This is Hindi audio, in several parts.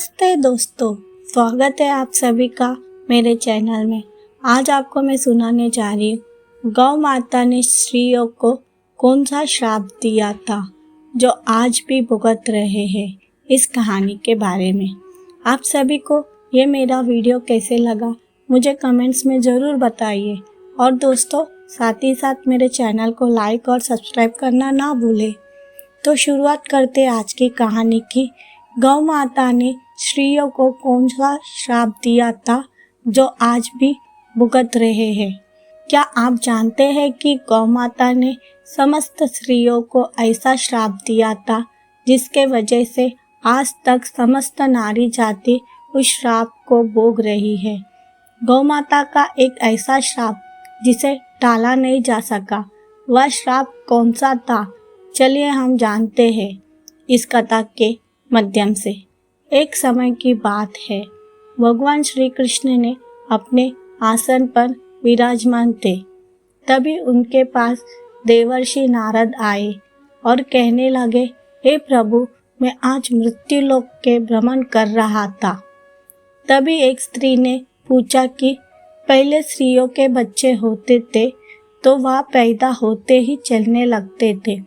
नमस्ते दोस्तों, स्वागत है आप सभी का मेरे चैनल में। आज आपको मैं सुनाने जा रही हूँ गौ माता ने स्त्रियों को कौन सा श्राप दिया था जो आज भी भुगत रहे हैं। इस कहानी के बारे में आप सभी को ये मेरा वीडियो कैसे लगा मुझे कमेंट्स में ज़रूर बताइए। और दोस्तों साथ ही साथ मेरे चैनल को लाइक और सब्सक्राइब करना ना भूलें। तो शुरुआत करते आज की कहानी की। गौ माता ने स्त्रियों को कौन सा श्राप दिया था जो आज भी भुगत रहे हैं। क्या आप जानते हैं कि गौ माता ने समस्त स्त्रियों को ऐसा श्राप दिया था जिसके वजह से आज तक समस्त नारी जाति उस श्राप को भोग रही है। गौ माता का एक ऐसा श्राप जिसे टाला नहीं जा सका। वह श्राप कौन सा था, चलिए हम जानते हैं इस कथा के माध्यम से। एक समय की बात है, भगवान श्री कृष्ण ने अपने आसन पर विराजमान थे। तभी उनके पास देवर्षि नारद आए और कहने लगे, हे प्रभु, मैं आज मृत्युलोक के भ्रमण कर रहा था। तभी एक स्त्री ने पूछा कि पहले स्त्रियों के बच्चे होते थे तो वह पैदा होते ही चलने लगते थे,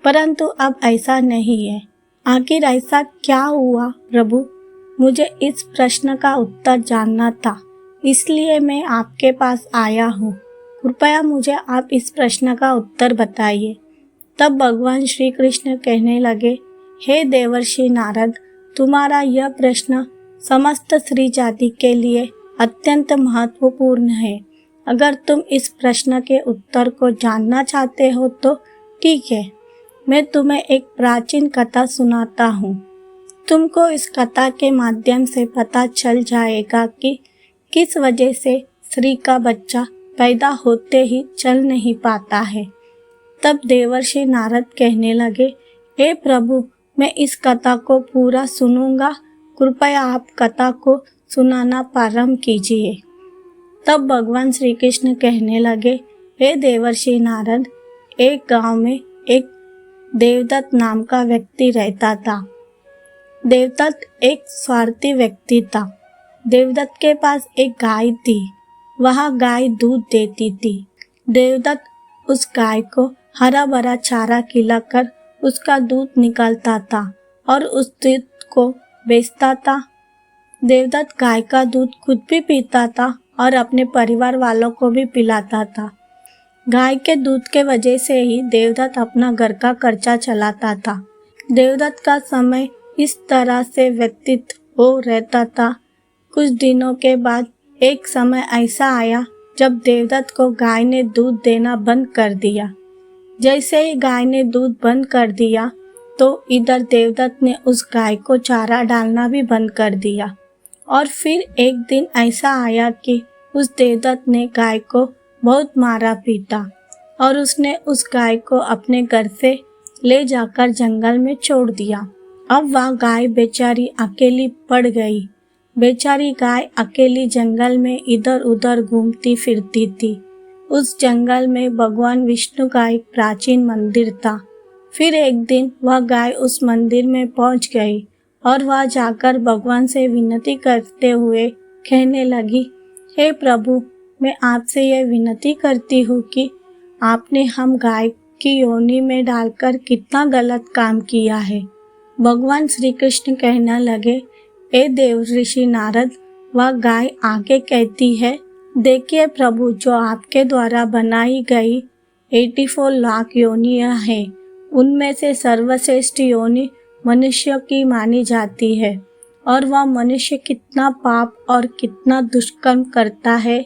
परंतु अब ऐसा नहीं है। आखिर ऐसा क्या हुआ प्रभु? मुझे इस प्रश्न का उत्तर जानना था, इसलिए मैं आपके पास आया हूँ। कृपया मुझे आप इस प्रश्न का उत्तर बताइए। तब भगवान श्री कृष्ण कहने लगे, हे देवर्षि नारद, तुम्हारा यह प्रश्न समस्त स्त्री जाति के लिए अत्यंत महत्वपूर्ण है। अगर तुम इस प्रश्न के उत्तर को जानना चाहते हो तो ठीक है, मैं तुम्हें एक प्राचीन कथा सुनाता हूँ। तुमको इस कथा के माध्यम से पता चल जाएगा कि किस वजह से स्त्री का बच्चा पैदा होते ही चल नहीं पाता है। तब देवर्षि नारद कहने लगे, हे प्रभु, मैं इस कथा को पूरा सुनूंगा, कृपया आप कथा को सुनाना प्रारंभ कीजिए। तब भगवान श्री कृष्ण कहने लगे, हे देवर्षि नारद, एक गांव में एक देवदत्त नाम का व्यक्ति रहता था। देवदत्त एक स्वार्थी व्यक्ति था। देवदत्त के पास एक गाय थी। वह गाय दूध देती थी। देवदत्त उस गाय को हरा भरा चारा खिलाकर उसका दूध निकालता था और उस दूध को बेचता था। देवदत्त गाय का दूध खुद भी पीता था और अपने परिवार वालों को भी पिलाता था। गाय के दूध के वजह से ही देवदत्त अपना घर का खर्चा चलाता था। देवदत्त का समय इस तरह से व्यतीत हो रहता था। कुछ दिनों के बाद एक समय ऐसा आया जब देवदत्त को गाय ने दूध देना बंद कर दिया। जैसे ही गाय ने दूध बंद कर दिया तो इधर देवदत्त ने उस गाय को चारा डालना भी बंद कर दिया। और फिर एक दिन ऐसा आया कि उस देवदत्त ने गाय को बहुत मारा पीटा और उसने उस गाय को अपने घर से ले जाकर जंगल में छोड़ दिया। अब वह गाय बेचारी अकेली पड़ गई। बेचारी गाय अकेली जंगल में इधर उधर घूमती फिरती थी। उस जंगल में भगवान विष्णु का एक प्राचीन मंदिर था। फिर एक दिन वह गाय उस मंदिर में पहुंच गई और वह जाकर भगवान से विनती करते हुए कहने लगी, हे प्रभु, मैं आपसे यह विनती करती हूँ कि आपने हम गाय की योनि में डालकर कितना गलत काम किया है। भगवान श्री कृष्ण कहने लगे, हे देवर्षि नारद, वह गाय आगे कहती है, देखिए प्रभु, जो आपके द्वारा बनाई गई 84 लाख योनियाँ हैं, उनमें से सर्वश्रेष्ठ योनि मनुष्य की मानी जाती है। और वह मनुष्य कितना पाप और कितना दुष्कर्म करता है।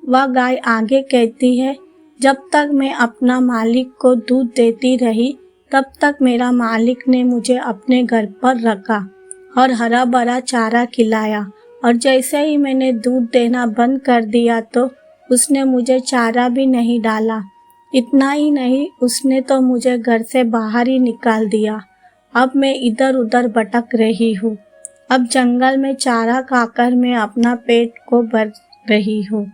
वह गाय आगे कहती है, जब तक मैं अपना मालिक को दूध देती रही तब तक मेरा मालिक ने मुझे अपने घर पर रखा और हरा भरा चारा खिलाया, और जैसे ही मैंने दूध देना बंद कर दिया तो उसने मुझे चारा भी नहीं डाला। इतना ही नहीं, उसने तो मुझे घर से बाहर ही निकाल दिया। अब मैं इधर उधर भटक रही हूँ। अब जंगल में चारा खाकर मैं अपना पेट को भर रही हूँ।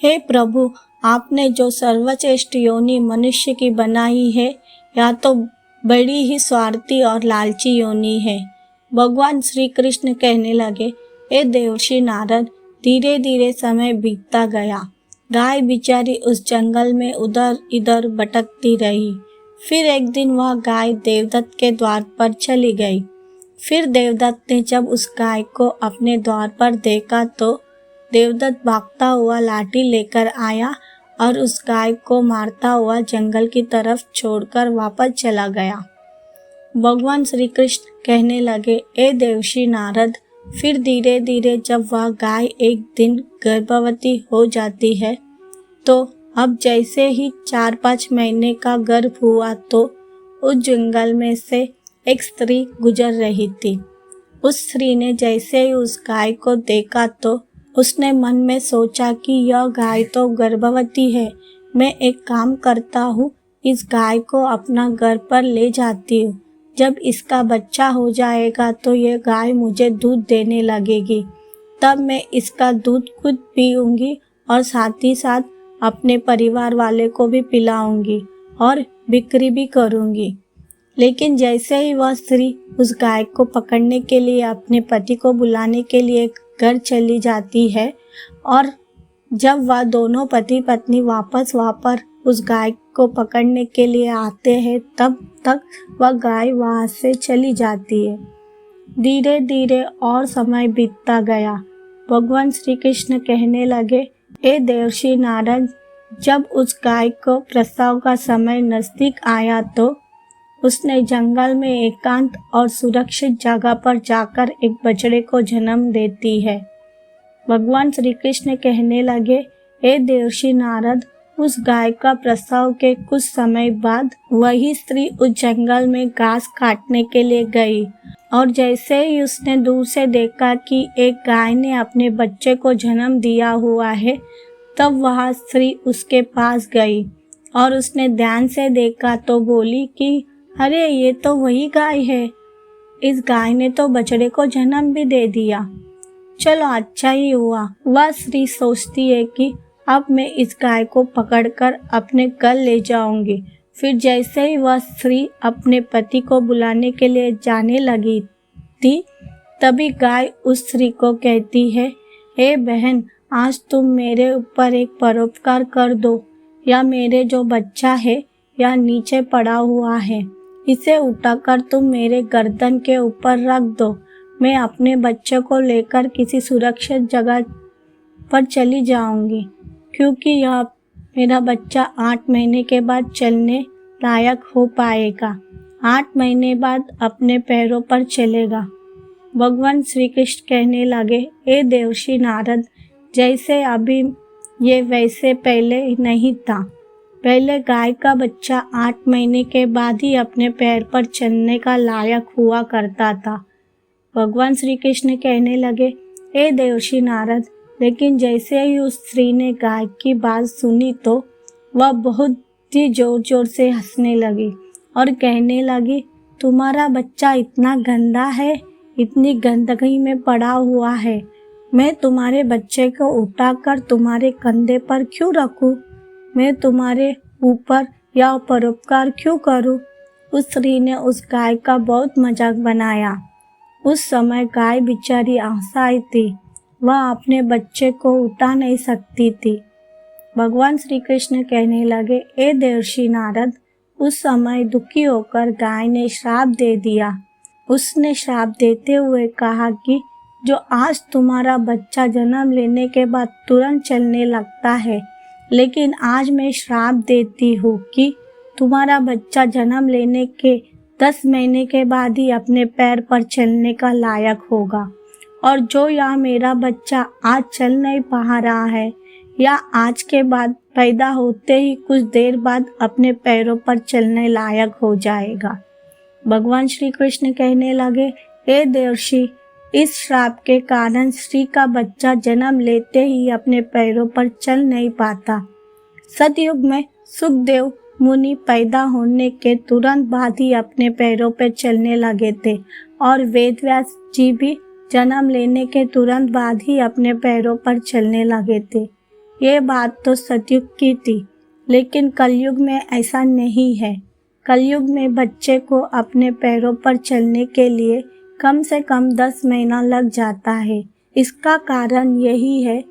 हे प्रभु, आपने जो सर्वश्रेष्ठ योनि मनुष्य की बनाई है, या तो बड़ी ही स्वार्थी और लालची योनि है। भगवान श्री कृष्ण कहने लगे, ए देवर्षि नारद, धीरे धीरे समय बीतता गया। गाय बेचारी उस जंगल में उधर इधर भटकती रही। फिर एक दिन वह गाय देवदत्त के द्वार पर चली गई। फिर देवदत्त ने जब उस गाय को अपने द्वार पर देखा तो देवदत्त भागता हुआ लाठी लेकर आया और उस गाय को मारता हुआ जंगल की तरफ छोड़कर वापस चला गया। भगवान श्री कृष्ण कहने लगे, ए देवर्षि नारद, फिर धीरे धीरे जब वह गाय एक दिन गर्भवती हो जाती है तो अब जैसे ही 4-5 महीने का गर्भ हुआ तो उस जंगल में से एक स्त्री गुजर रही थी। उस स्त्री ने जैसे ही उस गाय को देखा तो उसने मन में सोचा कि यह गाय तो गर्भवती है। मैं एक काम करता हूँ, इस गाय को अपना घर पर ले जाती हूँ। जब इसका बच्चा हो जाएगा तो ये गाय मुझे दूध देने लगेगी। तब मैं इसका दूध खुद पीऊँगी और साथ ही साथ अपने परिवार वाले को भी पिलाऊंगी और बिक्री भी करूंगी। लेकिन जैसे ही वह स्त्री उस गाय को पकड़ने के लिए अपने पति को बुलाने के लिए घर चली जाती है और जब वह दोनों पति पत्नी वापस उस गाय को पकड़ने के लिए आते हैं तब तक वह गाय वहाँ से चली जाती है। धीरे धीरे और समय बीतता गया। भगवान श्री कृष्ण कहने लगे, ए देवर्षि नारद, जब उस गाय को प्रसव का समय नजदीक आया तो उसने जंगल में एकांत और सुरक्षित जगह पर जाकर एक बछड़े को जन्म देती है। भगवान श्री कृष्ण कहने लगे, ए देवर्षि नारद, उस गाय का प्रसव के कुछ समय बाद वही स्त्री उस जंगल में घास काटने के लिए गई और जैसे ही उसने दूर से देखा कि एक गाय ने अपने बच्चे को जन्म दिया हुआ है तब वह स्त्री उसके पास गई और उसने ध्यान से देखा तो बोली कि अरे ये तो वही गाय है, इस गाय ने तो बछड़े को जन्म भी दे दिया। चलो अच्छा ही हुआ। वह स्त्री सोचती है कि अब मैं इस गाय को पकड़कर अपने घर ले जाऊंगी। फिर जैसे ही वह स्त्री अपने पति को बुलाने के लिए जाने लगी थी तभी गाय उस स्त्री को कहती है, हे बहन, आज तुम मेरे ऊपर एक परोपकार कर दो, या मेरे जो बच्चा है या नीचे पड़ा हुआ है इसे उठाकर तुम मेरे गर्दन के ऊपर रख दो। मैं अपने बच्चे को लेकर किसी सुरक्षित जगह पर चली जाऊंगी क्योंकि यह मेरा बच्चा 8 महीने के बाद चलने लायक हो पाएगा। 8 महीने बाद अपने पैरों पर चलेगा। भगवान श्री कृष्ण कहने लगे, हे देवर्षि नारद, जैसे अभी ये वैसे पहले नहीं था। पहले गाय का बच्चा 8 महीने के बाद ही अपने पैर पर चलने का लायक हुआ करता था। भगवान श्री कृष्ण कहने लगे, हे देवर्षि नारद, लेकिन जैसे ही उस स्त्री ने गाय की बात सुनी तो वह बहुत ही जोर जोर से हंसने लगी और कहने लगी, तुम्हारा बच्चा इतना गंदा है, इतनी गंदगी में पड़ा हुआ है, मैं तुम्हारे बच्चे को उठाकर तुम्हारे कंधे पर क्यों रखूं? मैं तुम्हारे ऊपर या परोपकार क्यों करूं? उस स्त्री ने उस गाय का बहुत मजाक बनाया। उस समय गाय बेचारी असहाय थी, वह अपने बच्चे को उठा नहीं सकती थी। भगवान श्री कृष्ण कहने लगे, ए देवर्षि नारद, उस समय दुखी होकर गाय ने श्राप दे दिया। उसने श्राप देते हुए कहा कि जो आज तुम्हारा बच्चा जन्म लेने के बाद तुरंत चलने लगता है, लेकिन आज मैं श्राप देती हूँ कि तुम्हारा बच्चा जन्म लेने के 10 महीने के बाद ही अपने पैर पर चलने का लायक होगा। और जो या मेरा बच्चा आज चल नहीं पा रहा है या आज के बाद पैदा होते ही कुछ देर बाद अपने पैरों पर चलने लायक हो जाएगा। भगवान श्री कृष्ण कहने लगे, हे देवर्षि, इस श्राप के कारण स्त्री का बच्चा जन्म लेते ही अपने पैरों पर चल नहीं पाता। सतयुग में सुखदेव मुनि पैदा होने के तुरंत बाद ही अपने पैरों पर चलने लगे थे और वेदव्यास जी भी जन्म लेने के तुरंत बाद ही अपने पैरों पर चलने लगे थे। ये बात तो सतयुग की थी, लेकिन कलयुग में ऐसा नहीं है। कलयुग में बच्चे को अपने पैरों पर चलने के लिए कम से कम 10 महीना लग जाता है। इसका कारण यही है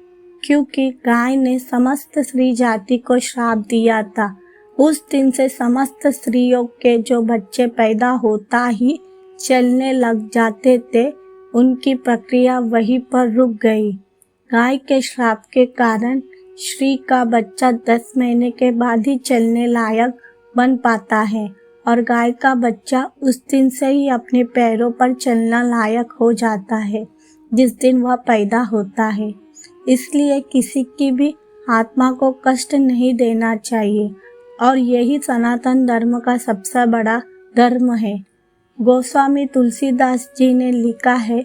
क्योंकि गाय ने समस्त स्त्री जाति को श्राप दिया था। उस दिन से समस्त स्त्रियों के जो बच्चे पैदा होता ही चलने लग जाते थे, उनकी प्रक्रिया वहीं पर रुक गई। गाय के श्राप के कारण श्री का बच्चा 10 महीने के बाद ही चलने लायक बन पाता है और गाय का बच्चा उस दिन से ही अपने पैरों पर चलना लायक हो जाता है जिस दिन वह पैदा होता है। इसलिए किसी की भी आत्मा को कष्ट नहीं देना चाहिए और यही सनातन धर्म का सबसे बड़ा धर्म है। गोस्वामी तुलसीदास जी ने लिखा है,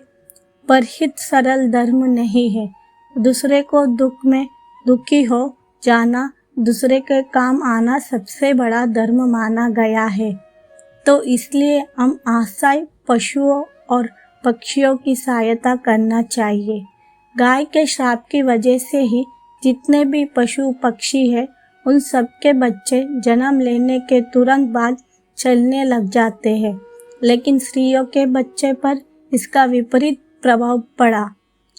परहित सरल धर्म नहीं है, दूसरे को दुख में दुखी हो जाना, दूसरे के काम आना सबसे बड़ा धर्म माना गया है। तो इसलिए हम असहाय पशुओं और पक्षियों की सहायता करना चाहिए। गाय के श्राप की वजह से ही जितने भी पशु पक्षी हैं, उन सबके बच्चे जन्म लेने के तुरंत बाद चलने लग जाते हैं, लेकिन स्त्रियों के बच्चे पर इसका विपरीत प्रभाव पड़ा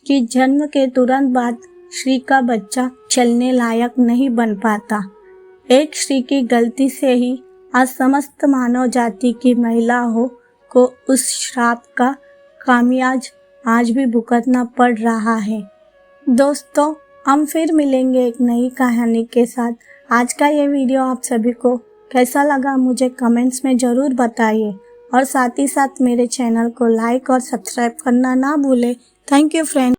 कि जन्म के तुरंत बाद श्री का बच्चा चलने लायक नहीं बन पाता। एक श्री की गलती से ही आज समस्त मानव जाति की महिलाओं को उस श्राप का खामियाज आज भी भुगतना पड़ रहा है। दोस्तों, हम फिर मिलेंगे एक नई कहानी के साथ। आज का ये वीडियो आप सभी को कैसा लगा मुझे कमेंट्स में ज़रूर बताइए और साथ ही साथ मेरे चैनल को लाइक और सब्सक्राइब करना ना भूलें। Thank you friend.